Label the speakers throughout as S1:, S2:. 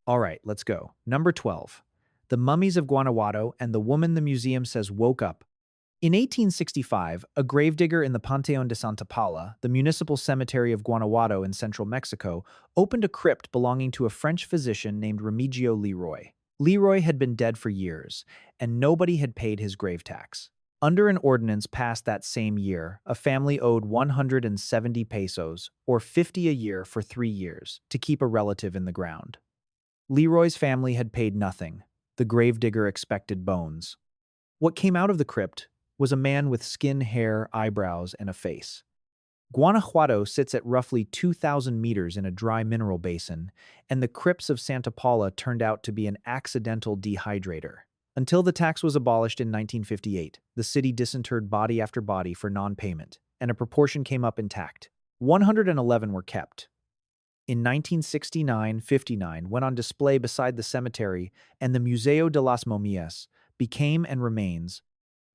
S1: All right, let's go. Number 12. The Mummies of Guanajuato and the Woman the Museum Says Woke Up. In 1865, a gravedigger in the Panteón de Santa Paula, the municipal cemetery of Guanajuato in central Mexico, opened a crypt belonging to a French physician named Remigio Leroy. Leroy had been dead for years, and nobody had paid his grave tax. Under an ordinance passed that same year, a family owed 170 pesos, or 50 a year for 3 years, to keep a relative in the ground. Leroy's family had paid nothing. The gravedigger expected bones. What came out of the crypt was a man with skin, hair, eyebrows, and a face. Guanajuato sits at roughly 2,000 meters in a dry mineral basin, and the crypts of Santa Paula turned out to be an accidental dehydrator. Until the tax was abolished in 1958, the city disinterred body after body for non-payment, and a proportion came up intact. 111 were kept. In 1969-59 went on display beside the cemetery, and the Museo de las Momias became and remains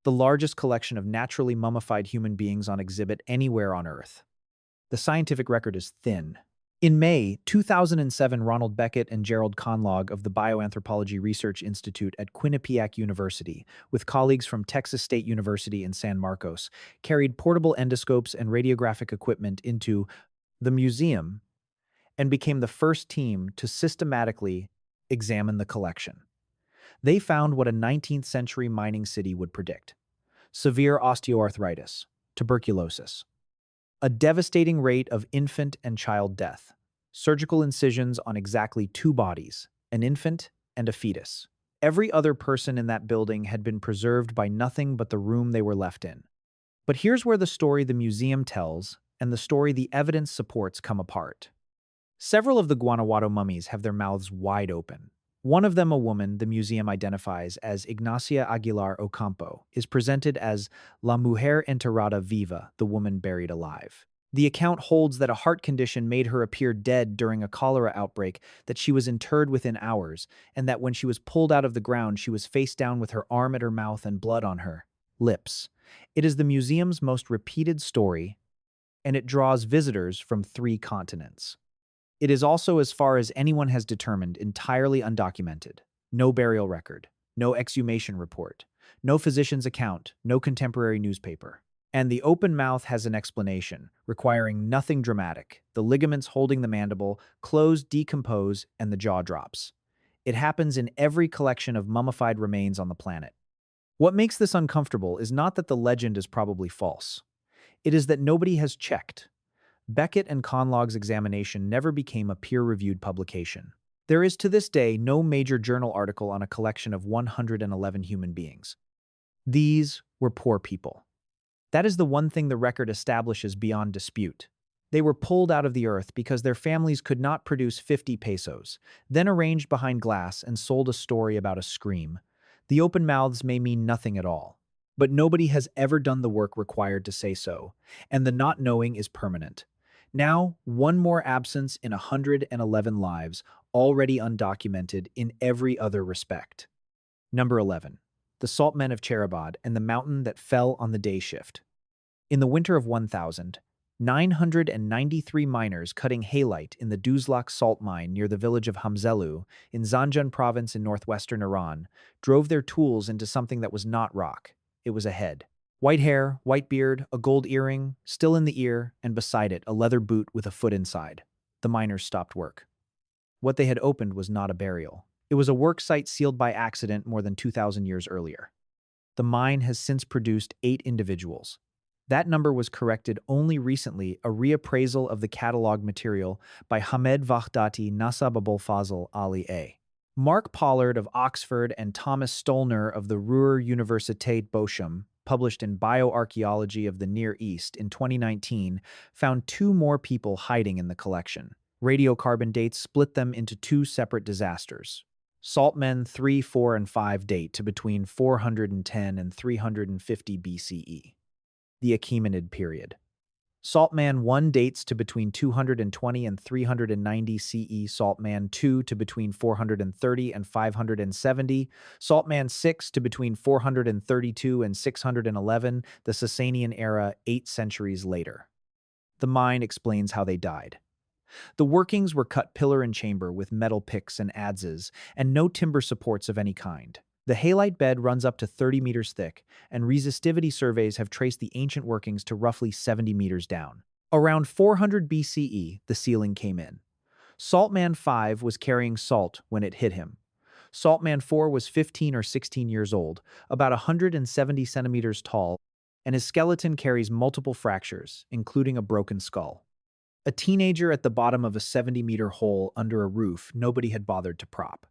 S1: the largest collection of naturally mummified human beings on exhibit anywhere on Earth. The scientific record is thin. In May 2007, Ronald Beckett and Gerald Conlog of the Bioanthropology Research Institute at Quinnipiac University, with colleagues from Texas State University in San Marcos, carried portable endoscopes and radiographic equipment into the museum and became the first team to systematically examine the collection. They found what a 19th century mining city would predict: severe osteoarthritis, tuberculosis, a devastating rate of infant and child death, surgical incisions on exactly two bodies, an infant and a fetus. Every other person in that building had been preserved by nothing but the room they were left in. But here's where the story the museum tells and the story the evidence supports come apart. Several of the Guanajuato mummies have their mouths wide open. One of them, a woman the museum identifies as Ignacia Aguilar Ocampo, is presented as La Mujer Enterrada Viva, the woman buried alive. The account holds that a heart condition made her appear dead during a cholera outbreak, that she was interred within hours, and that when she was pulled out of the ground, she was face down with her arm at her mouth and blood on her lips. It is the museum's most repeated story, and it draws visitors from 3 continents. It is also, as far as anyone has determined, entirely undocumented. No burial record, no exhumation report, no physician's account, no contemporary newspaper. And the open mouth has an explanation, requiring nothing dramatic. The ligaments holding the mandible close, decompose, and the jaw drops. It happens in every collection of mummified remains on the planet. What makes this uncomfortable is not that the legend is probably false. It is that nobody has checked. Beckett and Conlog's examination never became a peer-reviewed publication. There is to this day no major journal article on a collection of 111 human beings. These were poor people. That is the one thing the record establishes beyond dispute. They were pulled out of the earth because their families could not produce 50 pesos, then arranged behind glass and sold a story about a scream. The open mouths may mean nothing at all, but nobody has ever done the work required to say so, and the not knowing is permanent. Now, one more absence in 111 lives, already undocumented in every other respect. Number 11. The Salt Men of Cheribad and the Mountain That Fell on the Day Shift. In the winter of 1993 miners cutting halite in the Duzlak salt mine near the village of Hamzelu in Zanjan province in northwestern Iran drove their tools into something that was not rock. It was a head. White hair, white beard, a gold earring, still in the ear, and beside it a leather boot with a foot inside. The miners stopped work. What they had opened was not a burial. It was a work site sealed by accident more than 2,000 years earlier. The mine has since produced 8 individuals. That number was corrected only recently, a reappraisal of the catalog material by Hamed Vahdati Nasab Abul Fazl Ali A. Mark Pollard of Oxford and Thomas Stolner of the Ruhr Universität Bochum, published in Bioarchaeology of the Near East in 2019, found 2 more people hiding in the collection. Radiocarbon dates split them into 2 separate disasters. Saltmen 3, 4, and 5 date to between 410 and 350 BCE. The Achaemenid period. Saltman 1 dates to between 220 and 390 CE, Saltman 2 to between 430 and 570, Saltman 6 to between 432 and 611, the Sasanian era 8 centuries later. The mine explains how they died. The workings were cut pillar and chamber with metal picks and adzes, and no timber supports of any kind. The halite bed runs up to 30 meters thick, and resistivity surveys have traced the ancient workings to roughly 70 meters down. Around 400 BCE, the ceiling came in. Saltman 5 was carrying salt when it hit him. Saltman 4 was 15 or 16 years old, about 170 centimeters tall, and his skeleton carries multiple fractures, including a broken skull. A teenager at the bottom of a 70-meter hole under a roof nobody had bothered to prop.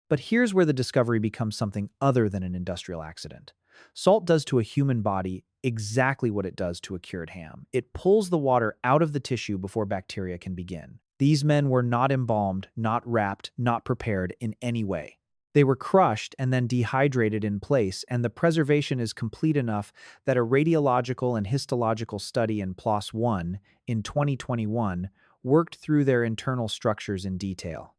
S1: But here's where the discovery becomes something other than an industrial accident. Salt does to a human body exactly what it does to a cured ham. It pulls the water out of the tissue before bacteria can begin. These men were not embalmed, not wrapped, not prepared in any way. They were crushed and then dehydrated in place, and the preservation is complete enough that a radiological and histological study in PLOS 1 in 2021 worked through their internal structures in detail.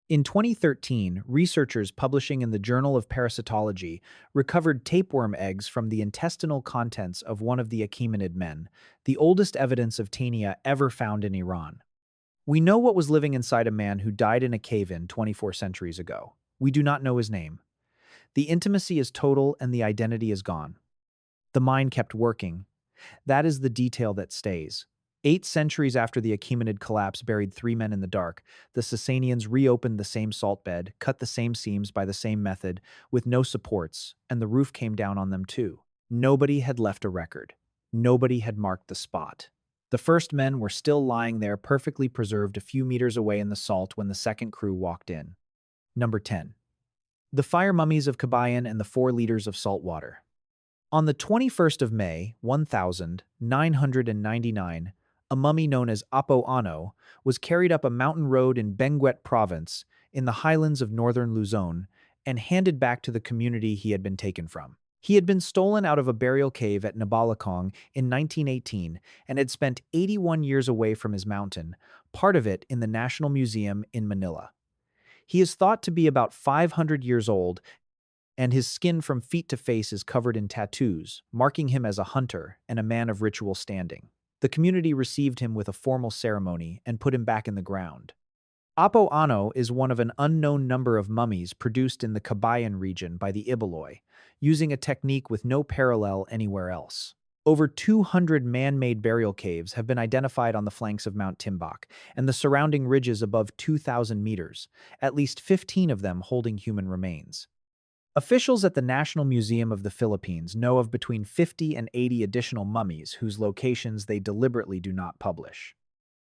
S1: In 2013, researchers publishing in the Journal of Parasitology recovered tapeworm eggs from the intestinal contents of one of the Achaemenid men, the oldest evidence of Taenia ever found in Iran. We know what was living inside a man who died in a cave-in 24 centuries ago. We do not know his name. The intimacy is total and the identity is gone. The mind kept working. That is the detail that stays. 8 centuries after the Achaemenid collapse buried 3 men in the dark, the Sasanians reopened the same salt bed, cut the same seams by the same method, with no supports, and the roof came down on them too. Nobody had left a record. Nobody had marked the spot. The first men were still lying there perfectly preserved a few meters away in the salt when the second crew walked in. Number 10. The fire mummies of Kabayan and the 4 liters of salt water. On the 21st of May, 1999, a mummy known as Apo Ano was carried up a mountain road in Benguet province in the highlands of northern Luzon and handed back to the community he had been taken from. He had been stolen out of a burial cave at Nabalacong in 1918 and had spent 81 years away from his mountain, part of it in the National Museum in Manila. He is thought to be about 500 years old, and his skin from feet to face is covered in tattoos, marking him as a hunter and a man of ritual standing. The community received him with a formal ceremony and put him back in the ground. Apo Ano is one of an unknown number of mummies produced in the Kabayan region by the Ibaloi, using a technique with no parallel anywhere else. Over 200 man-made burial caves have been identified on the flanks of Mount Timbuk and the surrounding ridges above 2,000 meters, at least 15 of them holding human remains. Officials at the National Museum of the Philippines know of between 50 and 80 additional mummies whose locations they deliberately do not publish.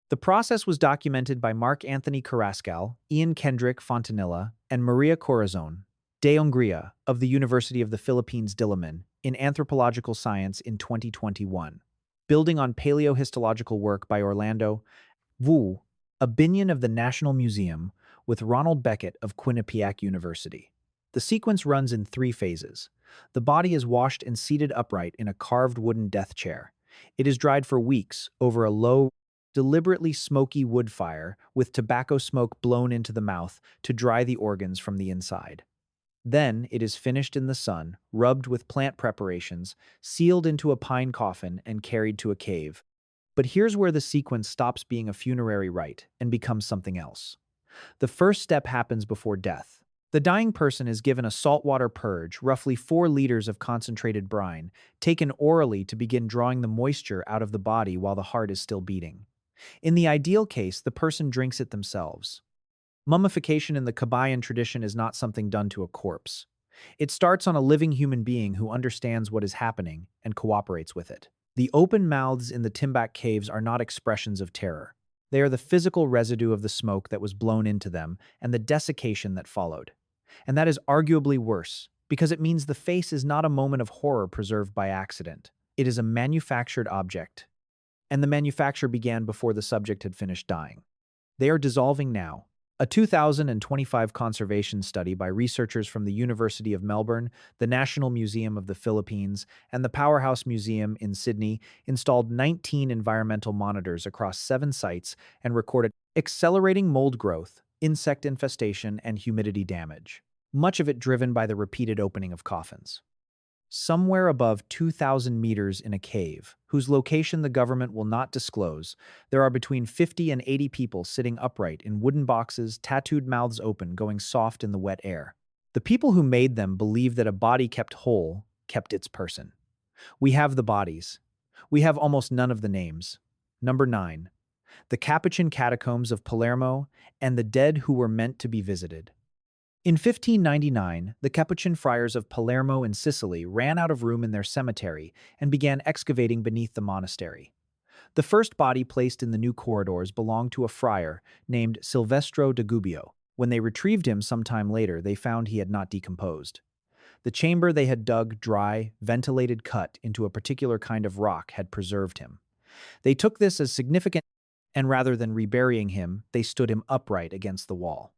S1: The process was documented by Mark Anthony Carrascal, Ian Kendrick Fontanilla, and Maria Corazon de Hungría of the University of the Philippines Diliman in Anthropological Science in 2021, building on paleohistological work by Orlando Wu, a Binion of the National Museum, with Ronald Beckett of Quinnipiac University. The sequence runs in 3 phases. The body is washed and seated upright in a carved wooden death chair. It is dried for weeks over a low, deliberately smoky wood fire with tobacco smoke blown into the mouth to dry the organs from the inside. Then it is finished in the sun, rubbed with plant preparations, sealed into a pine coffin, and carried to a cave. But here's where the sequence stops being a funerary rite and becomes something else. The first step happens before death. The dying person is given a saltwater purge, roughly 4 liters of concentrated brine, taken orally to begin drawing the moisture out of the body while the heart is still beating. In the ideal case, the person drinks it themselves. Mummification in the Kabayan tradition is not something done to a corpse. It starts on a living human being who understands what is happening and cooperates with it. The open mouths in the Timbuk caves are not expressions of terror. They are the physical residue of the smoke that was blown into them and the desiccation that followed. And that is arguably worse, because it means the face is not a moment of horror preserved by accident. It is a manufactured object. And the manufacture began before the subject had finished dying. They are dissolving now. A 2025 conservation study by researchers from the University of Melbourne, the National Museum of the Philippines, and the Powerhouse Museum in Sydney installed 19 environmental monitors across 7 sites and recorded accelerating mold growth, insect infestation, and humidity damage, much of it driven by the repeated opening of coffins. somewhere above 2,000 meters in a cave, whose location the government will not disclose. There are between 50 and 80 people sitting upright in wooden boxes, tattooed mouths open, going soft in the wet air. The people who made them believe that a body kept whole kept its person. We have the bodies. We have almost none of the names. Number 9. The Capuchin Catacombs of Palermo and the dead who were meant to be visited. In 1599, the Capuchin friars of Palermo in Sicily ran out of room in their cemetery and began excavating beneath the monastery. The first body placed in the new corridors belonged to a friar named Silvestro de Gubbio. When they retrieved him some time later, they found he had not decomposed. The chamber they had dug dry, ventilated cut into a particular kind of rock had preserved him. They took this as significant, and rather than reburying him, they stood him upright against the wall.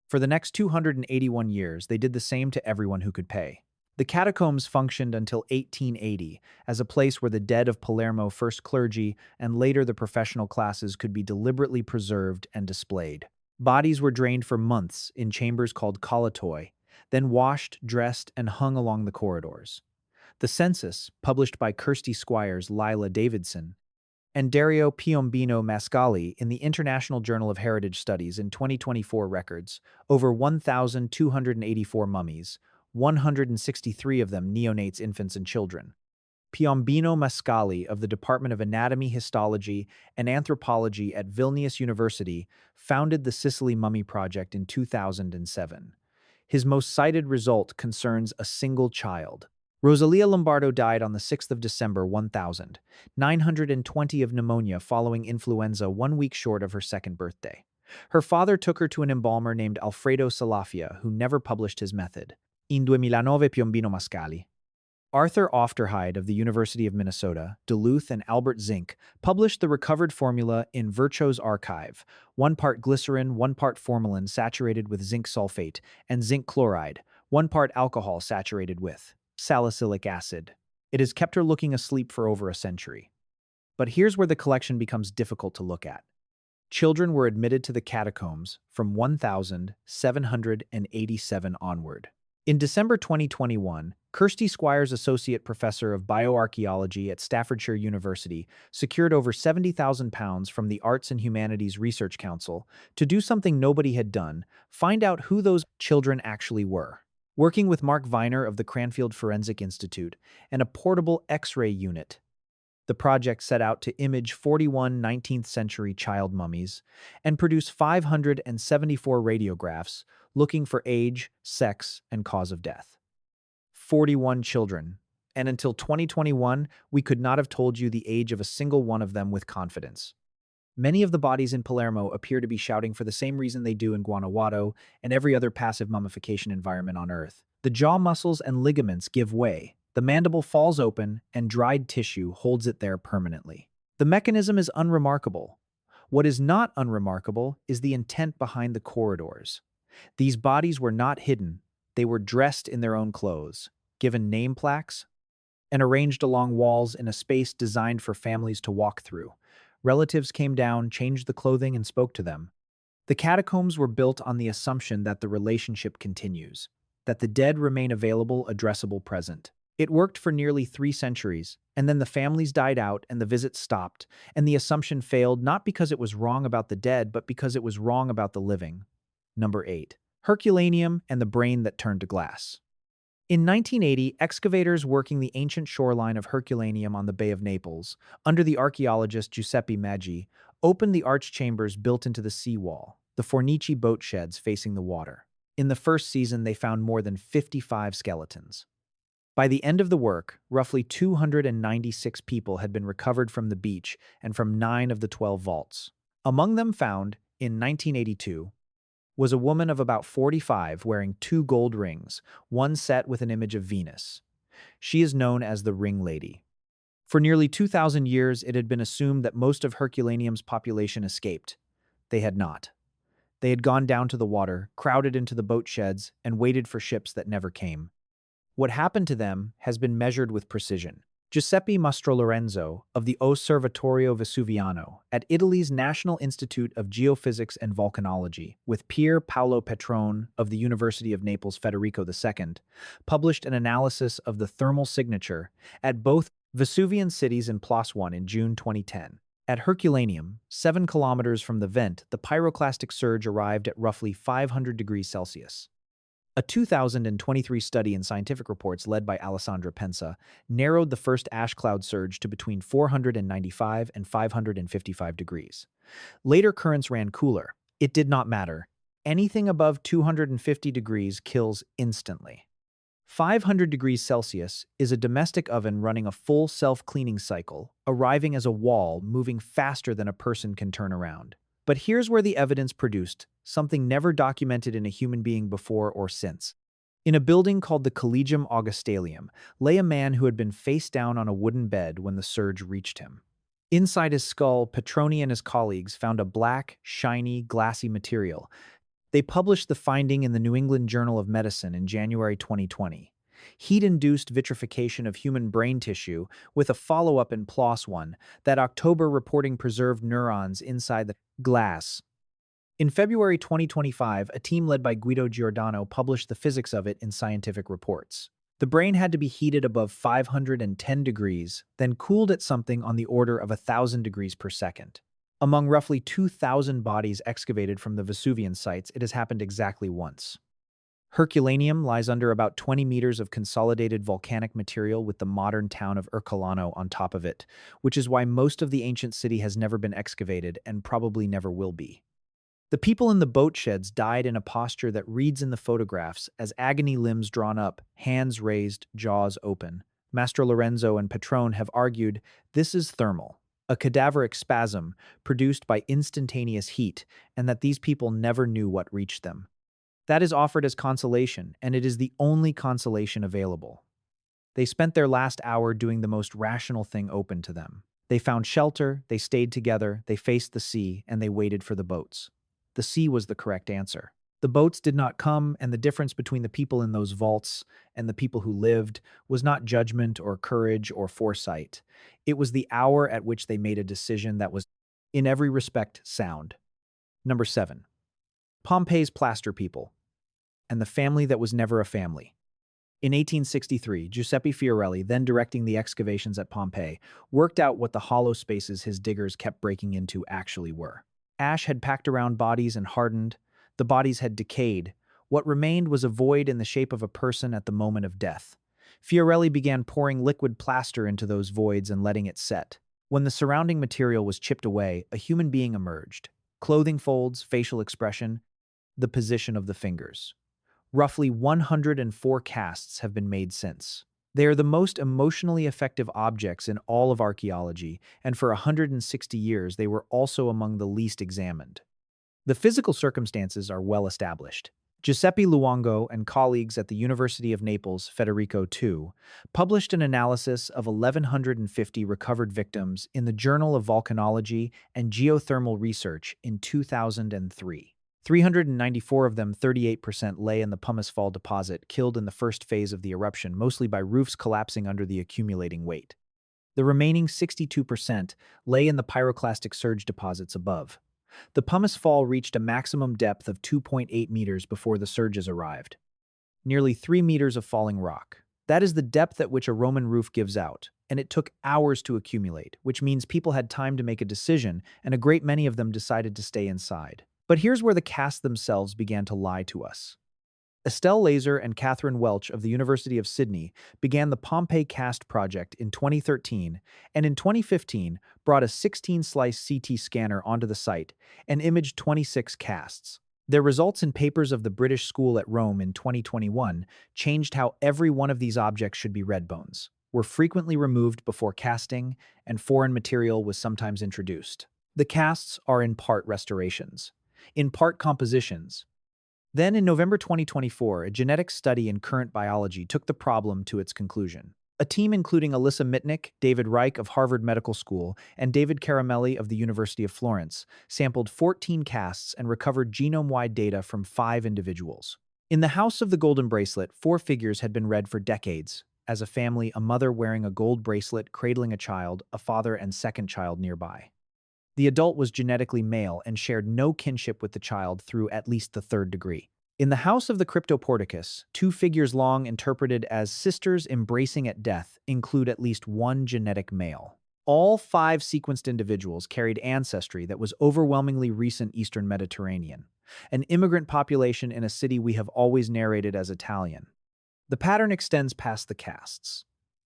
S1: For the next 281 years, they did the same to everyone who could pay. The catacombs functioned until 1880 as a place where the dead of Palermo first clergy and later the professional classes could be deliberately preserved and displayed. Bodies were drained for months in chambers called collatoi, then washed, dressed, and hung along the corridors. The census, published by Kirsty Squires Lila Davidson, and Dario Piombino Mascali in the International Journal of Heritage Studies in 2024 records over 1,284 mummies, 163 of them neonates, infants, and children. Piombino Mascali of the Department of Anatomy, Histology, and Anthropology at Vilnius University founded the Sicily Mummy Project in 2007. His most cited result concerns a single child. Rosalia Lombardo died on the 6th of December 1920 of pneumonia following influenza 1 week short of her second birthday. Her father took her to an embalmer named Alfredo Salafia, who never published his method. In 2009 Piombino Mascali. Arthur Ofterhide of the University of Minnesota, Duluth, and Albert Zink published the recovered formula in Virchow's archive, 1 part glycerin, 1 part formalin saturated with zinc sulfate, and zinc chloride, 1 part alcohol saturated with salicylic acid. It has kept her looking asleep for over a century. But here's where the collection becomes difficult to look at. Children were admitted to the catacombs from 1787 onward. In December 2021, Kirsty Squires Associate Professor of Bioarchaeology at Staffordshire University secured over £70,000 from the Arts and Humanities Research Council to do something nobody had done: find out who those children actually were. Working with Mark Viner of the Cranfield Forensic Institute and a portable X-ray unit, the project set out to image 41 19th-century child mummies and produce 574 radiographs looking for age, sex, and cause of death. 41 children, and until 2021, we could not have told you the age of a single one of them with confidence. Many of the bodies in Palermo appear to be shouting for the same reason they do in Guanajuato and every other passive mummification environment on Earth. The jaw muscles and ligaments give way, the mandible falls open, and dried tissue holds it there permanently. The mechanism is unremarkable. What is not unremarkable is the intent behind the corridors. These bodies were not hidden. They were dressed in their own clothes, given name plaques, and arranged along walls in a space designed for families to walk through. Relatives came down, changed the clothing, and spoke to them. The catacombs were built on the assumption that the relationship continues, that the dead remain available, addressable, present. It worked for nearly 3 centuries, and then the families died out and the visits stopped, and the assumption failed not because it was wrong about the dead, but because it was wrong about the living. Number 8. Herculaneum and the brain that turned to glass. In 1980, excavators working the ancient shoreline of Herculaneum on the Bay of Naples, under the archaeologist Giuseppe Maggi, opened the arch chambers built into the seawall, the Fornici boat sheds facing the water. In the first season, they found more than 55 skeletons. By the end of the work, roughly 296 people had been recovered from the beach and from 9 of the 12 vaults. Among them found, in 1982, was a woman of about 45 wearing 2 gold rings, one set with an image of Venus. She is known as the Ring Lady. For nearly 2,000 years, it had been assumed that most of Herculaneum's population escaped. They had not. They had gone down to the water, crowded into the boat sheds, and waited for ships that never came. What happened to them has been measured with precision. Giuseppe Mastrolorenzo of the Osservatorio Vesuviano at Italy's National Institute of Geophysics and Volcanology, with Pier Paolo Petrone of the University of Naples Federico II, published an analysis of the thermal signature at both Vesuvian cities in Plus One in June 2010. At Herculaneum, 7 kilometers from the vent, the pyroclastic surge arrived at roughly 500 degrees Celsius. A 2023 study in Scientific Reports led by Alessandra Pensa narrowed the first ash cloud surge to between 495 and 555 degrees. Later currents ran cooler. It did not matter. Anything above 250 degrees kills instantly. 500 degrees Celsius is a domestic oven running a full self-cleaning cycle, arriving as a wall moving faster than a person can turn around. But here's where the evidence produced something never documented in a human being before or since. In a building called the Collegium Augustaleum lay a man who had been face down on a wooden bed when the surge reached him. Inside his skull, Petroni and his colleagues found a black, shiny, glassy material. They published the finding in the New England Journal of Medicine in January 2020. Heat-induced vitrification of human brain tissue with a follow-up in PLOS One, that October reporting preserved neurons inside the glass. In February 2025, a team led by Guido Giordano published the physics of it in Scientific Reports. The brain had to be heated above 510 degrees, then cooled at something on the order of 1,000 degrees per second. Among roughly 2,000 bodies excavated from the Vesuvian sites, it has happened exactly once. Herculaneum lies under about 20 meters of consolidated volcanic material with the modern town of Ercolano on top of it, which is why most of the ancient city has never been excavated and probably never will be. The people in the boat sheds died in a posture that reads in the photographs as agony limbs drawn up, hands raised, jaws open. Mastro Lorenzo and Petrone have argued this is thermal, a cadaveric spasm produced by instantaneous heat, and that these people never knew what reached them. That is offered as consolation, and it is the only consolation available. They spent their last hour doing the most rational thing open to them. They found shelter, they stayed together, they faced the sea, and they waited for the boats. The sea was the correct answer. The boats did not come, and the difference between the people in those vaults and the people who lived was not judgment or courage or foresight. It was the hour at which they made a decision that was, in every respect, sound. Number 7. Pompeii's plaster people and the family that was never a family. In 1863, Giuseppe Fiorelli, then directing the excavations at Pompeii, worked out what the hollow spaces his diggers kept breaking into actually were. Ash had packed around bodies and hardened. The bodies had decayed. What remained was a void in the shape of a person at the moment of death. Fiorelli began pouring liquid plaster into those voids and letting it set. When the surrounding material was chipped away, a human being emerged. Clothing folds, facial expression, the position of the fingers. Roughly 104 casts have been made since. They are the most emotionally effective objects in all of archaeology, and for 160 years they were also among the least examined. The physical circumstances are well established. Giuseppe Luongo and colleagues at the University of Naples Federico II published an analysis of 1,150 recovered victims in the Journal of Volcanology and Geothermal Research in 2003. 394 of them, 38%, lay in the pumice fall deposit, killed in the first phase of the eruption, mostly by roofs collapsing under the accumulating weight. The remaining 62% lay in the pyroclastic surge deposits above. The pumice fall reached a maximum depth of 2.8 meters before the surges arrived. Nearly 3 meters of falling rock. That is the depth at which a Roman roof gives out, and it took hours to accumulate, which means people had time to make a decision, and a great many of them decided to stay inside. But here's where the casts themselves began to lie to us. Estelle Laser and Catherine Welch of the University of Sydney began the Pompeii Cast Project in 2013, and in 2015 brought a 16-slice CT scanner onto the site and imaged 26 casts. Their results in papers of the British School at Rome in 2021 changed how every one of these objects should be read. Bones were frequently removed before casting, and foreign material was sometimes introduced. The casts are in part restorations, in part compositions. Then in November 2024, a genetic study in Current Biology took the problem to its conclusion. A team including Alyssa Mitnick, David Reich of Harvard Medical School, and David Caramelli of the University of Florence sampled 14 casts and recovered genome-wide data from 5 individuals. In the House of the Golden Bracelet, 4 figures had been read for decades. as a family, a mother wearing a gold bracelet cradling a child, a father and second child nearby. The adult was genetically male and shared no kinship with the child through at least the third degree. In the house of the Cryptoporticus, two figures long interpreted as sisters embracing at death include at least one genetic male. All five sequenced individuals carried ancestry that was overwhelmingly recent Eastern Mediterranean, an immigrant population in a city we have always narrated as Italian. The pattern extends past the castes.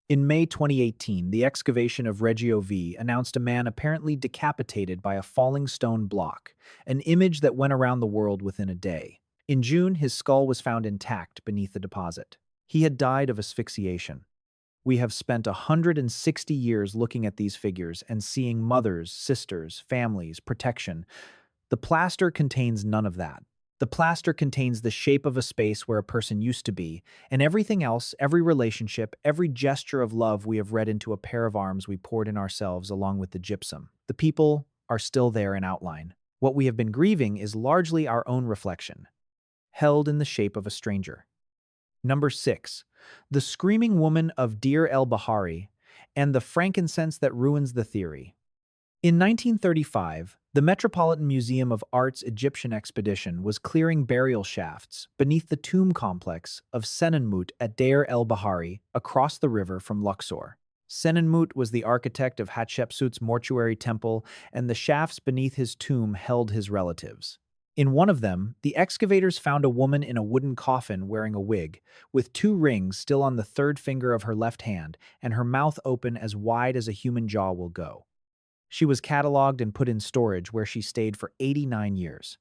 S1: In May 2018, the excavation of Reggio V announced a man apparently decapitated by a falling stone block, an image that went around the world within a day. In June, his skull was found intact beneath the deposit. He had died of asphyxiation. We have spent 160 years looking at these figures and seeing mothers, sisters, families, protection. The plaster contains none of that. The plaster contains the shape of a space where a person used to be, and everything else, every relationship, every gesture of love we have read into a pair of arms we poured in ourselves along with the gypsum. The people are still there in outline. What we have been grieving is largely our own reflection, held in the shape of a stranger. Number 6. The Screaming Woman of Deir el-Bahari and the Frankincense That Ruins the Theory. In 1935, the Metropolitan Museum of Art's Egyptian expedition was clearing burial shafts beneath the tomb complex of Senenmut at Deir el-Bahari across the river from Luxor. Senenmut was the architect of Hatshepsut's mortuary temple, and the shafts beneath his tomb held his relatives. In one of them, the excavators found a woman in a wooden coffin wearing a wig, with two rings still on the third finger of her left hand and her mouth open as wide as a human jaw will go. She was catalogued and put in storage where she stayed for 89 years.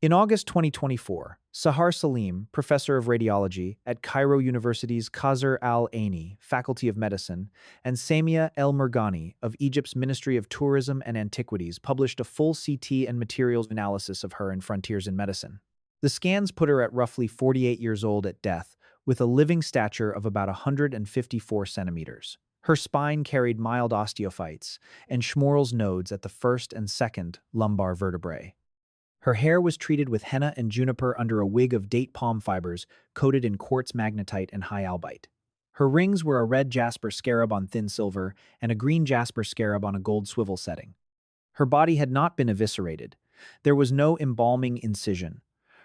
S1: In August 2024, Sahar Salim, professor of radiology at Cairo University's Qasr al-Aini Faculty of Medicine, and Samia El-Merghani of Egypt's Ministry of Tourism and Antiquities published a full CT and materials analysis of her in Frontiers in Medicine. The scans put her at roughly 48 years old at death, with a living stature of about 154 centimeters. Her spine carried mild osteophytes and Schmorl's nodes at the first and second lumbar vertebrae. Her hair was treated with henna and juniper under a wig of date palm fibers coated in quartz magnetite and high albite. Her rings were a red jasper scarab on thin silver and a green jasper scarab on a gold swivel setting. Her body had not been eviscerated. There was no embalming incision.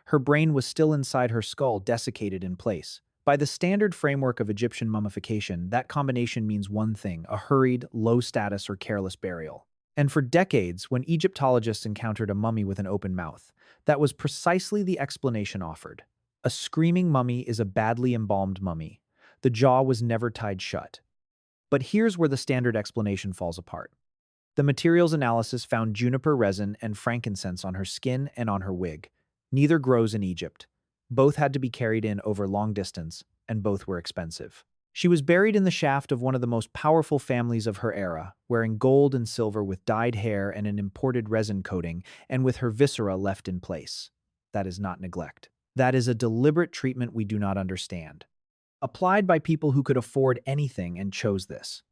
S1: Her brain was still inside her skull, desiccated in place. By the standard framework of Egyptian mummification, that combination means one thing: a hurried, low-status or careless burial. And for decades, when Egyptologists encountered a mummy with an open mouth, that was precisely the explanation offered. A screaming mummy is a badly embalmed mummy. The jaw was never tied shut. But here's where the standard explanation falls apart. The materials analysis found juniper resin and frankincense on her skin and on her wig. Neither grows in Egypt. Both had to be carried in over long distance, and both were expensive. She was buried in the shaft of one of the most powerful families of her era, wearing gold and silver with dyed hair and an imported resin coating, and with her viscera left in place. That is not neglect. That is a deliberate treatment we do not understand, applied by people who could afford anything and chose this.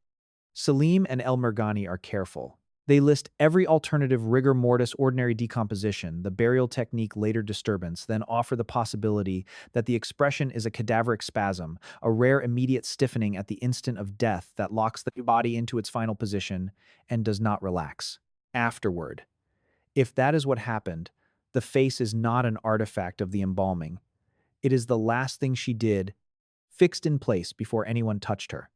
S1: Salim and El-Merghani are careful. They list every alternative rigor mortis, ordinary decomposition, the burial technique, later disturbance, then offer the possibility that the expression is a cadaveric spasm, a rare immediate stiffening at the instant of death that locks the body into its final position and does not relax afterward. If that is what happened, the face is not an artifact of the embalming. It is the last thing she did, fixed in place before anyone touched her.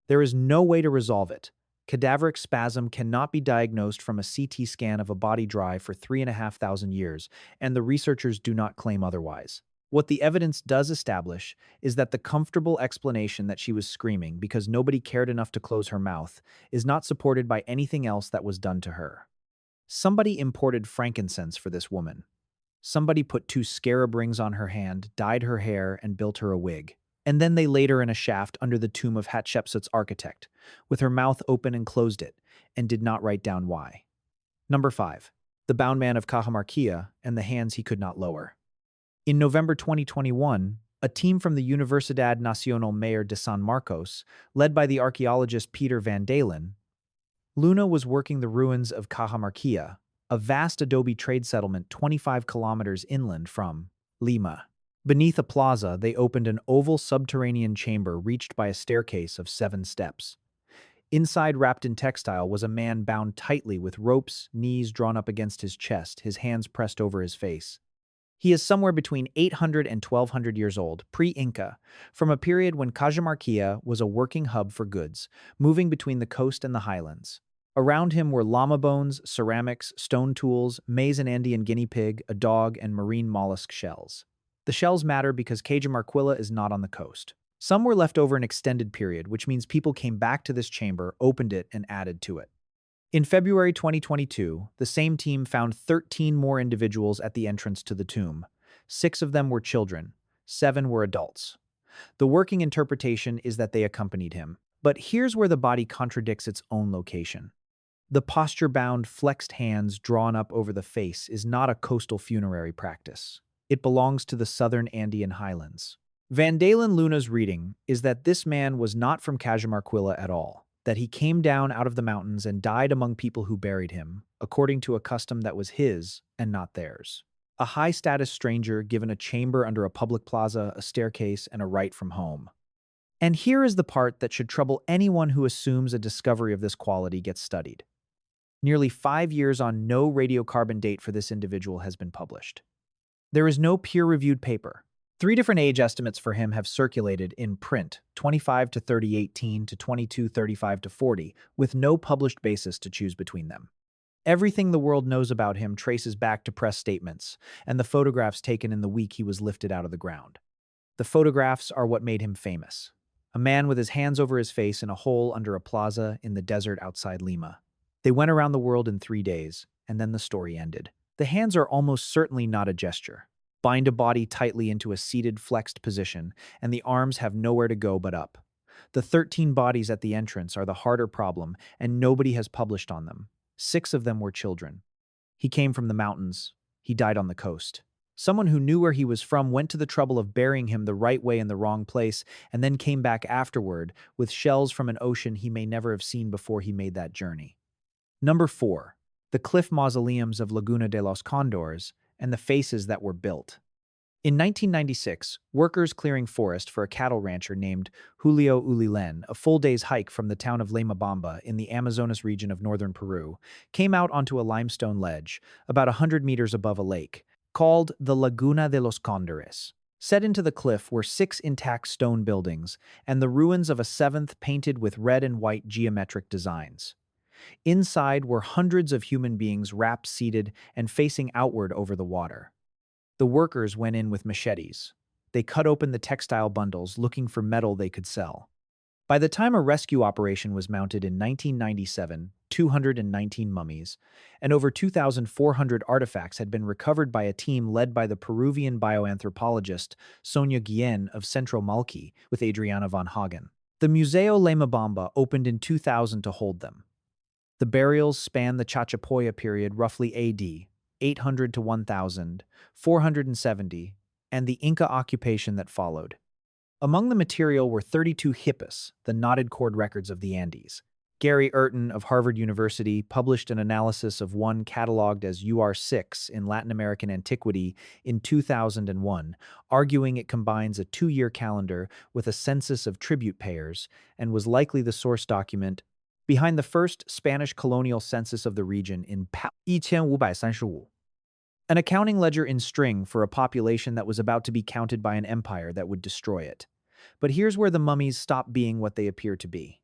S1: There is no way to resolve it. Cadaveric spasm cannot be diagnosed from a CT scan of a body dry for 3,500 years, and the researchers do not claim otherwise. What the evidence does establish is that the comfortable explanation that she was screaming because nobody cared enough to close her mouth is not supported by anything else that was done to her. Somebody imported frankincense for this woman. Somebody put 2 scarab rings on her hand, dyed her hair, and built her a wig. And then they laid her in a shaft under the tomb of Hatshepsut's architect, with her mouth open and closed it, and did not write down why. Number 5. The Bound Man of Cajamarquilla and the Hands He Could Not Lower. In November 2021, a team from the Universidad Nacional Mayor de San Marcos, led by the archaeologist Peter Van Dalen, Luna was working the ruins of Cajamarquilla, a vast adobe trade settlement 25 kilometers inland from Lima. Beneath a plaza, they opened an oval subterranean chamber reached by a staircase of 7 steps. Inside, wrapped in textile, was a man bound tightly with ropes, knees drawn up against his chest, his hands pressed over his face. He is somewhere between 800 and 1200 years old, pre-Inca, from a period when Cajamarquilla was a working hub for goods, moving between the coast and the highlands. Around him were llama bones, ceramics, stone tools, maize and Andean guinea pig, a dog, and marine mollusk shells. The shells matter because Cajamarquilla is not on the coast. Some were left over an extended period, which means people came back to this chamber, opened it, and added to it. In February 2022, the same team found 13 more individuals at the entrance to the tomb. 6 of them were children, 7 were adults. The working interpretation is that they accompanied him. But here's where the body contradicts its own location. The posture-bound, flexed hands drawn up over the face is not a coastal funerary practice. It belongs to the southern Andean highlands. Van Dalen Luna's reading is that this man was not from Cajamarquilla at all, that he came down out of the mountains and died among people who buried him, according to a custom that was his and not theirs. A high-status stranger given a chamber under a public plaza, a staircase, and a right from home. And here is the part that should trouble anyone who assumes a discovery of this quality gets studied. Nearly 5 years on, no radiocarbon date for this individual has been published. There is no peer-reviewed paper. 3 different age estimates for him have circulated in print, 25 to 3018 to 22 35 to 40, with no published basis to choose between them. Everything the world knows about him traces back to press statements and the photographs taken in the week he was lifted out of the ground. The photographs are what made him famous. A man with his hands over his face in a hole under a plaza in the desert outside Lima. They went around the world in 3 days, and then the story ended. The hands are almost certainly not a gesture. Bind a body tightly into a seated, flexed position, and the arms have nowhere to go but up. The 13 bodies at the entrance are the harder problem, and nobody has published on them. 6 of them were children. He came from the mountains. He died on the coast. Someone who knew where he was from went to the trouble of burying him the right way in the wrong place, and then came back afterward with shells from an ocean he may never have seen before he made that journey. Number 4. The cliff mausoleums of Laguna de los Condors and the faces that were built. In 1996, workers clearing forest for a cattle rancher named Julio Ulilen, a full day's hike from the town of Lemabamba in the Amazonas region of northern Peru, came out onto a limestone ledge, about 100 meters above a lake, called the Laguna de los Condores. Set into the cliff were 6 intact stone buildings and the ruins of a 7th painted with red and white geometric designs. Inside were hundreds of human beings wrapped seated and facing outward over the water. The workers went in with machetes. They cut open the textile bundles looking for metal they could sell. By the time a rescue operation was mounted in 1997, 219 mummies and over 2,400 artifacts had been recovered by a team led by the Peruvian bioanthropologist Sonia Guillen of Centro Malqui with Adriana von Hagen. The Museo Lemabamba opened in 2000 to hold them. The burials span the Chachapoya period, roughly AD 800 to 1000, 470, and the Inca occupation that followed. Among the material were 32 hippus, the knotted cord records of the Andes. Gary Urton of Harvard University published an analysis of one cataloged as UR6 in Latin American antiquity in 2001, arguing it combines a 2-year calendar with a census of tribute payers and was likely the source document behind the first Spanish colonial census of the region in 1535. An accounting ledger in string for a population that was about to be counted by an empire that would destroy it. But here's where the mummies stop being what they appear to be.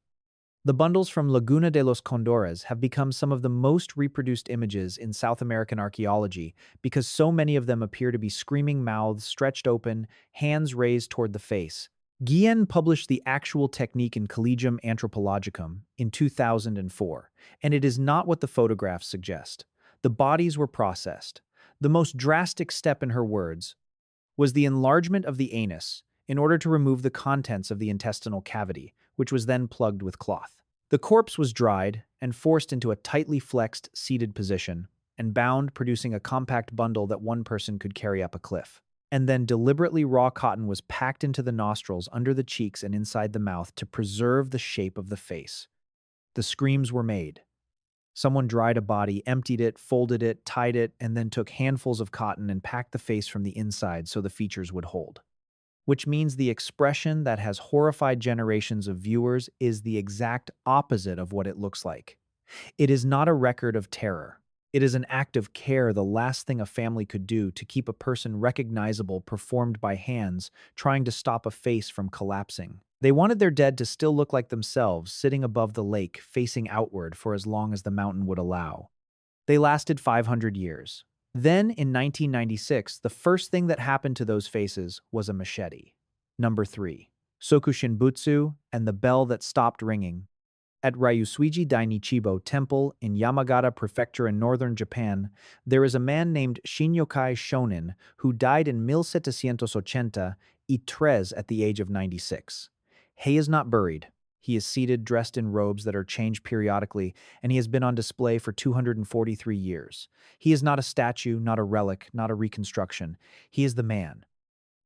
S1: The bundles from Laguna de los Condores have become some of the most reproduced images in South American archaeology because so many of them appear to be screaming mouths stretched open, hands raised toward the face. Guillen published the actual technique in Collegium Anthropologicum in 2004, and it is not what the photographs suggest. The bodies were processed. The most drastic step, in her words, was the enlargement of the anus in order to remove the contents of the intestinal cavity, which was then plugged with cloth. The corpse was dried and forced into a tightly flexed, seated position and bound, producing a compact bundle that one person could carry up a cliff. And then deliberately raw cotton was packed into the nostrils, under the cheeks, and inside the mouth to preserve the shape of the face. The screams were made. Someone dried a body, emptied it, folded it, tied it, and then took handfuls of cotton and packed the face from the inside so the features would hold. Which means the expression that has horrified generations of viewers is the exact opposite of what it looks like. It is not a record of terror. It is an act of care, the last thing a family could do to keep a person recognizable, performed by hands trying to stop a face from collapsing. They wanted their dead to still look like themselves, sitting above the lake, facing outward for as long as the mountain would allow. They lasted 500 years. Then, in 1996, the first thing that happened to those faces was a machete. Number 3. Sokushinbutsu and the bell that stopped ringing. At Ryusuiji Dainichibo Temple in Yamagata Prefecture in northern Japan, there is a man named Shinyokai Shonin who died in 1783 at the age of 96. He is not buried. He is seated, dressed in robes that are changed periodically, and he has been on display for 243 years. He is not a statue, not a relic, not a reconstruction. He is the man.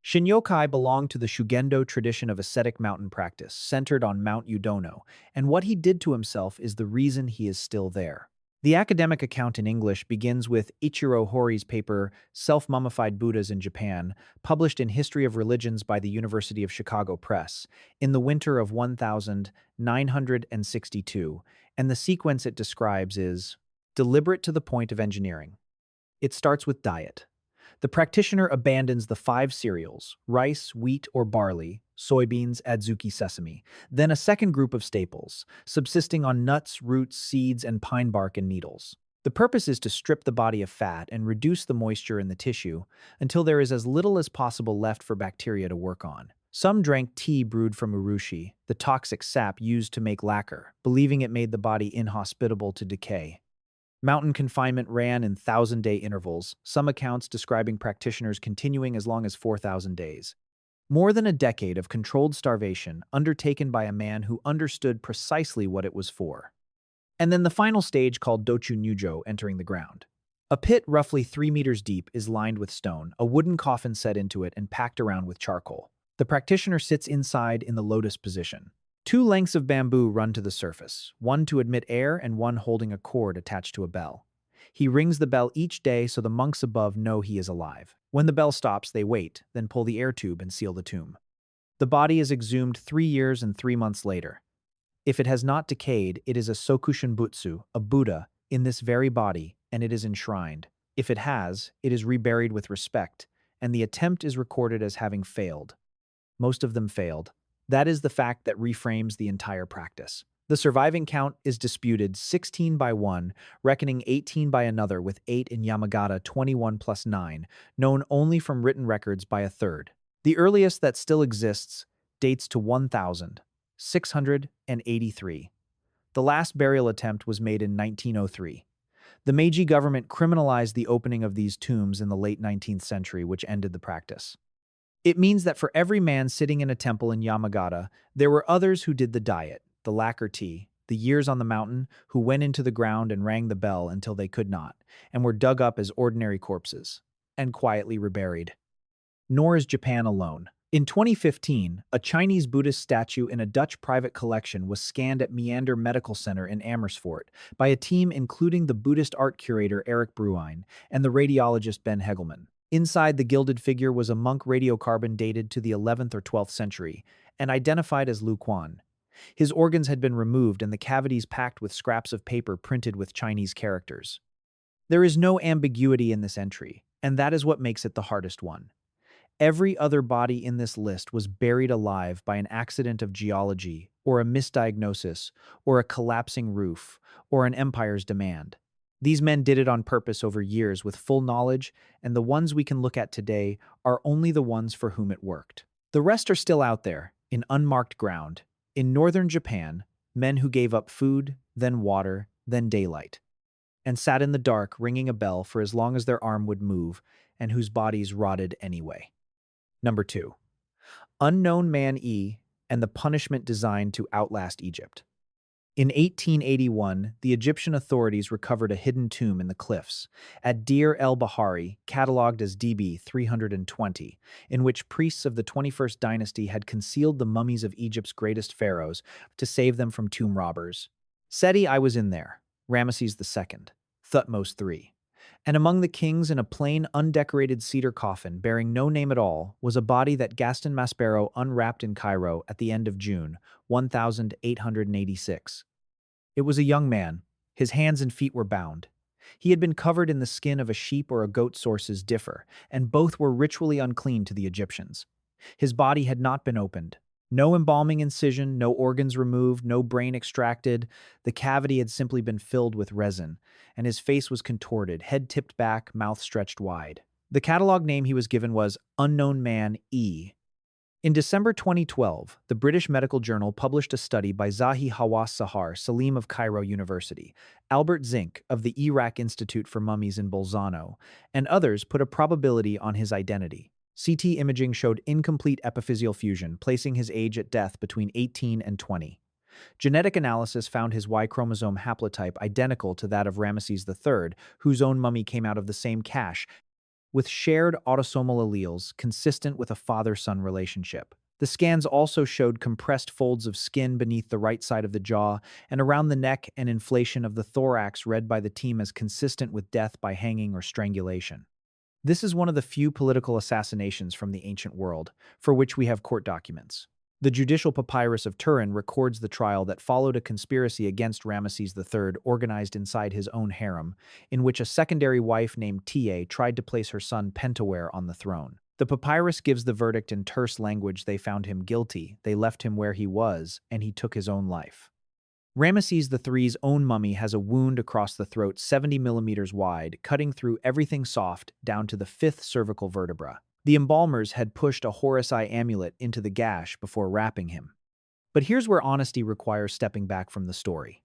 S1: Shinyokai belonged to the Shugendo tradition of ascetic mountain practice, centered on Mount Udono, and what he did to himself is the reason he is still there. The academic account in English begins with Ichiro Hori's paper, Self-Mummified Buddhas in Japan, published in History of Religions by the University of Chicago Press, in the winter of 1962, and the sequence it describes is deliberate to the point of engineering. It starts with diet. The practitioner abandons the 5 cereals, rice, wheat, or barley, soybeans, adzuki, sesame, then a second group of staples, subsisting on nuts, roots, seeds, and pine bark and needles. The purpose is to strip the body of fat and reduce the moisture in the tissue until there is as little as possible left for bacteria to work on. Some drank tea brewed from urushi, the toxic sap used to make lacquer, believing it made the body inhospitable to decay. Mountain confinement ran in 1,000-day intervals, some accounts describing practitioners continuing as long as 4,000 days. More than a decade of controlled starvation undertaken by a man who understood precisely what it was for. And then the final stage called Dochu Nyujo, entering the ground. A pit roughly 3 meters deep is lined with stone, a wooden coffin set into it and packed around with charcoal. The practitioner sits inside in the lotus position. 2 lengths of bamboo run to the surface, one to admit air and one holding a cord attached to a bell. He rings the bell each day so the monks above know he is alive. When the bell stops, they wait, then pull the air tube and seal the tomb. The body is exhumed 3 years and 3 months later. If it has not decayed, it is a Sokushinbutsu, a Buddha, in this very body, and it is enshrined. If it has, it is reburied with respect, and the attempt is recorded as having failed. Most of them failed. That is the fact that reframes the entire practice. The surviving count is disputed 16 by one, reckoning 18 by another with 8 in Yamagata 21 plus 9, known only from written records by a third. The earliest that still exists dates to 1683. The last burial attempt was made in 1903. The Meiji government criminalized the opening of these tombs in the late 19th century, which ended the practice. It means that for every man sitting in a temple in Yamagata, there were others who did the diet, the lacquer tea, the years on the mountain, who went into the ground and rang the bell until they could not, and were dug up as ordinary corpses, and quietly reburied. Nor is Japan alone. In 2015, a Chinese Buddhist statue in a Dutch private collection was scanned at Meander Medical Center in Amersfoort by a team including the Buddhist art curator Eric Bruijn and the radiologist Ben Hegelman. Inside the gilded figure was a monk radiocarbon dated to the 11th or 12th century and identified as Lu Quan. His organs had been removed and the cavities packed with scraps of paper printed with Chinese characters. There is no ambiguity in this entry, and that is what makes it the hardest one. Every other body in this list was buried alive by an accident of geology, or a misdiagnosis, or a collapsing roof, or an empire's demand. These men did it on purpose over years with full knowledge, and the ones we can look at today are only the ones for whom it worked. The rest are still out there, in unmarked ground. In northern Japan, men who gave up food, then water, then daylight, and sat in the dark ringing a bell for as long as their arm would move, and whose bodies rotted anyway. Number 2. Unknown Man E and the punishment designed to outlast Egypt. In 1881, the Egyptian authorities recovered a hidden tomb in the cliffs at Deir el-Bahari, catalogued as DB 320, in which priests of the 21st dynasty had concealed the mummies of Egypt's greatest pharaohs to save them from tomb robbers. Seti, I was in there. Ramesses II, Thutmose III. And among the kings in a plain, undecorated cedar coffin bearing no name at all was a body that Gaston Maspero unwrapped in Cairo at the end of June 1886. It was a young man. His hands and feet were bound. He had been covered in the skin of a sheep or a goat, sources differ, and both were ritually unclean to the Egyptians. His body had not been opened. No embalming incision, no organs removed, no brain extracted. The cavity had simply been filled with resin, and his face was contorted, head tipped back, mouth stretched wide. The catalog name he was given was Unknown Man E. In December 2012, the British Medical Journal published a study by Zahi Hawass Sahar Salim of Cairo University, Albert Zink of the Iraq Institute for Mummies in Bolzano, and others put a probability on his identity. CT imaging showed incomplete epiphyseal fusion, placing his age at death between 18 and 20. Genetic analysis found his Y chromosome haplotype identical to that of Ramesses III, whose own mummy came out of the same cache, with shared autosomal alleles consistent with a father-son relationship. The scans also showed compressed folds of skin beneath the right side of the jaw and around the neck and inflation of the thorax, read by the team as consistent with death by hanging or strangulation. This is one of the few political assassinations from the ancient world for which we have court documents. The judicial papyrus of Turin records the trial that followed a conspiracy against Ramesses III organized inside his own harem, in which a secondary wife named Ta tried to place her son Pentawere on the throne. The papyrus gives the verdict in terse language: they found him guilty, they left him where he was, and he took his own life. Ramesses III's own mummy has a wound across the throat 70 millimeters wide, cutting through everything soft down to the fifth cervical vertebra. The embalmers had pushed a Horus Eye amulet into the gash before wrapping him. But here's where honesty requires stepping back from the story.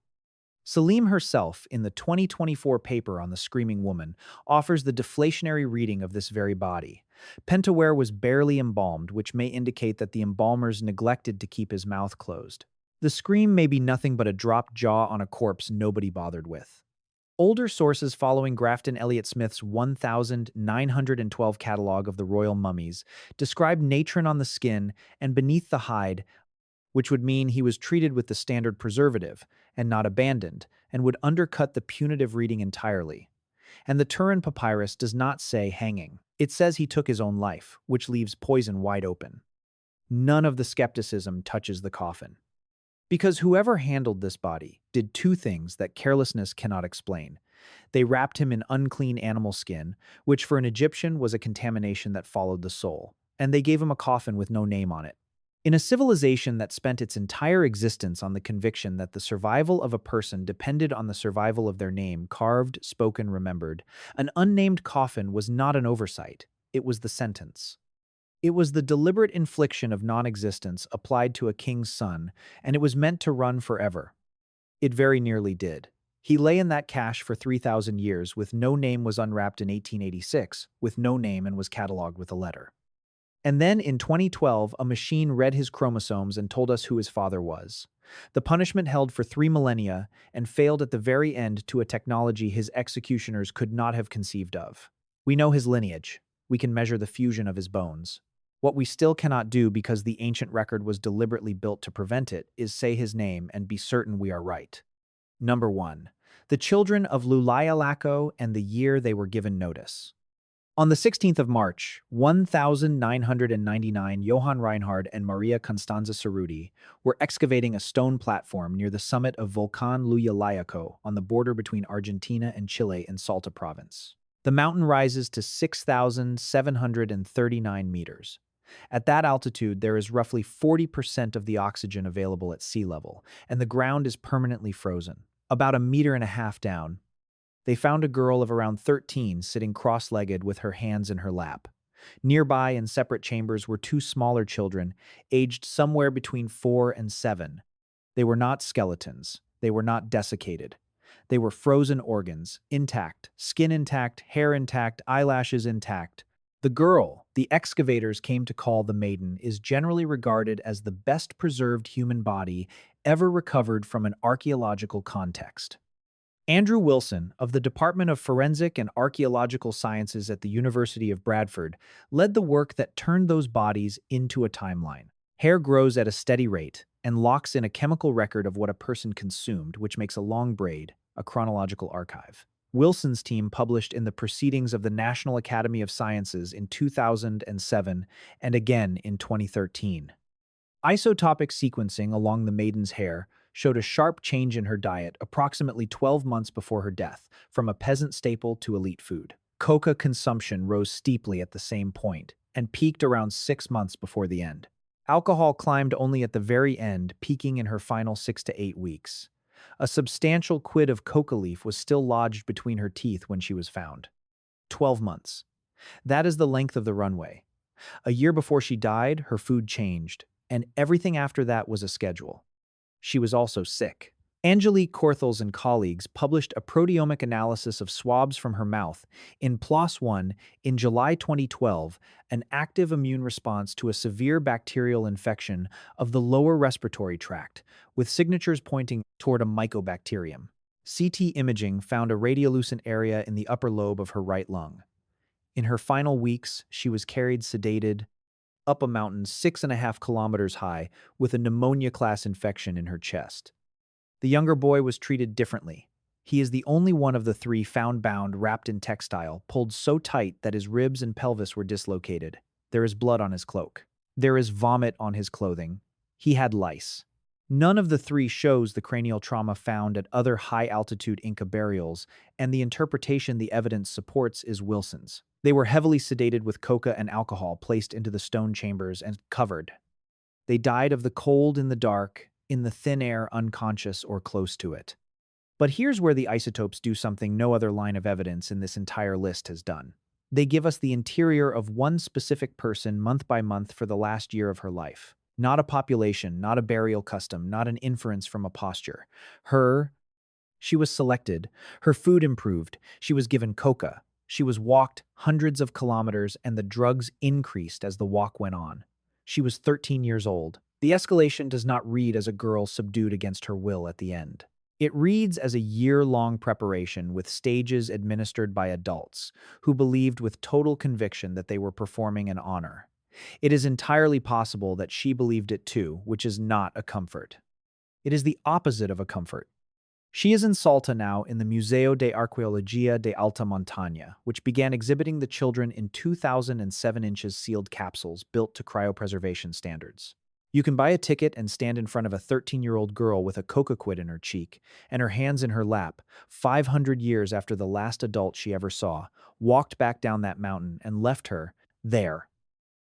S1: Salim herself, in the 2024 paper on the Screaming Woman, offers the deflationary reading of this very body. Pentawere was barely embalmed, which may indicate that the embalmers neglected to keep his mouth closed. The scream may be nothing but a dropped jaw on a corpse nobody bothered with. Older sources following Grafton Elliott Smith's 1912 catalog of the royal mummies describe natron on the skin and beneath the hide, which would mean he was treated with the standard preservative and not abandoned, and would undercut the punitive reading entirely. And the Turin papyrus does not say hanging. It says he took his own life, which leaves poison wide open. None of the skepticism touches the coffin. Because whoever handled this body did two things that carelessness cannot explain. They wrapped him in unclean animal skin, which for an Egyptian was a contamination that followed the soul, and they gave him a coffin with no name on it. In a civilization that spent its entire existence on the conviction that the survival of a person depended on the survival of their name, carved, spoken, remembered, an unnamed coffin was not an oversight, it was the sentence. It was the deliberate infliction of non-existence applied to a king's son, and it was meant to run forever. It very nearly did. He lay in that cache for 3,000 years, with no name, was unwrapped in 1886, with no name, and was catalogued with a letter. And then in 2012, a machine read his chromosomes and told us who his father was. The punishment held for 3 millennia and failed at the very end to a technology his executioners could not have conceived of. We know his lineage. We can measure the fusion of his bones. What we still cannot do, because the ancient record was deliberately built to prevent it, is say his name and be certain we are right. Number 1. The children of Lulayalako and the year they were given notice. On the 16th of March, 1999, Johann Reinhard and Maria Constanza Cerruti were excavating a stone platform near the summit of Volcan Lulayalako on the border between Argentina and Chile in Salta province. The mountain rises to 6,739 meters. At that altitude, there is roughly 40% of the oxygen available at sea level, and the ground is permanently frozen. About 1.5 meters down, they found a girl of around 13 sitting cross-legged with her hands in her lap. Nearby, in separate chambers, were 2 smaller children, aged somewhere between 4 and 7. They were not skeletons. They were not desiccated. They were frozen organs, intact, skin intact, hair intact, eyelashes intact. The girl the excavators came to call the maiden is generally regarded as the best preserved human body ever recovered from an archaeological context. Andrew Wilson, of the Department of Forensic and Archaeological Sciences at the University of Bradford, led the work that turned those bodies into a timeline. Hair grows at a steady rate and locks in a chemical record of what a person consumed, which makes a long braid, a chronological archive. Wilson's team published in the Proceedings of the National Academy of Sciences in 2007 and again in 2013. Isotopic sequencing along the maiden's hair showed a sharp change in her diet approximately 12 months before her death, from a peasant staple to elite food. Coca consumption rose steeply at the same point and peaked around 6 months before the end. Alcohol climbed only at the very end, peaking in her final 6 to 8 weeks. A substantial quid of coca leaf was still lodged between her teeth when she was found. 12 months. That is the length of the runway. A year before she died, her food changed, and everything after that was a schedule. She was also sick. Angelique Corthels and colleagues published a proteomic analysis of swabs from her mouth in PLOS One in July 2012, an active immune response to a severe bacterial infection of the lower respiratory tract, with signatures pointing toward a mycobacterium. CT imaging found a radiolucent area in the upper lobe of her right lung. In her final weeks, she was carried sedated up a mountain 6.5 kilometers high with a pneumonia-class infection in her chest. The younger boy was treated differently. He is the only one of the three found bound, wrapped in textile, pulled so tight that his ribs and pelvis were dislocated. There is blood on his cloak. There is vomit on his clothing. He had lice. None of the three shows the cranial trauma found at other high-altitude Inca burials, and the interpretation the evidence supports is Wilson's. They were heavily sedated with coca and alcohol placed into the stone chambers and covered. They died of the cold in the dark, in the thin air, unconscious or close to it. But here's where the isotopes do something no other line of evidence in this entire list has done. They give us the interior of one specific person month by month for the last year of her life. Not a population, not a burial custom, not an inference from a posture. She was selected, her food improved, she was given coca, she was walked hundreds of kilometers, and the drugs increased as the walk went on. She was 13 years old. The escalation does not read as a girl subdued against her will at the end. It reads as a year-long preparation with stages administered by adults who believed with total conviction that they were performing an honor. It is entirely possible that she believed it too, which is not a comfort. It is the opposite of a comfort. She is in Salta now in the Museo de Arqueología de Alta Montaña, which began exhibiting the children in 2007 inches sealed capsules built to cryopreservation standards. You can buy a ticket and stand in front of a 13-year-old girl with a coca quid in her cheek and her hands in her lap, 500 years after the last adult she ever saw, walked back down that mountain and left her there.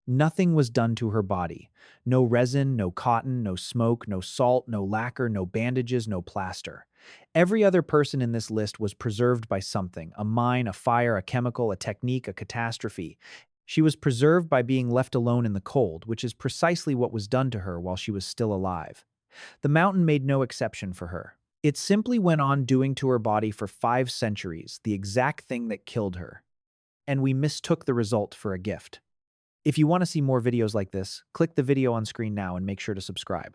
S1: Nothing was done to her body. No resin, no cotton, no smoke, no salt, no lacquer, no bandages, no plaster. Every other person in this list was preserved by something: a mine, a fire, a chemical, a technique, a catastrophe. She was preserved by being left alone in the cold, which is precisely what was done to her while she was still alive. The mountain made no exception for her. It simply went on doing to her body for 5 centuries the exact thing that killed her. And we mistook the result for a gift. If you want to see more videos like this, click the video on screen now and make sure to subscribe.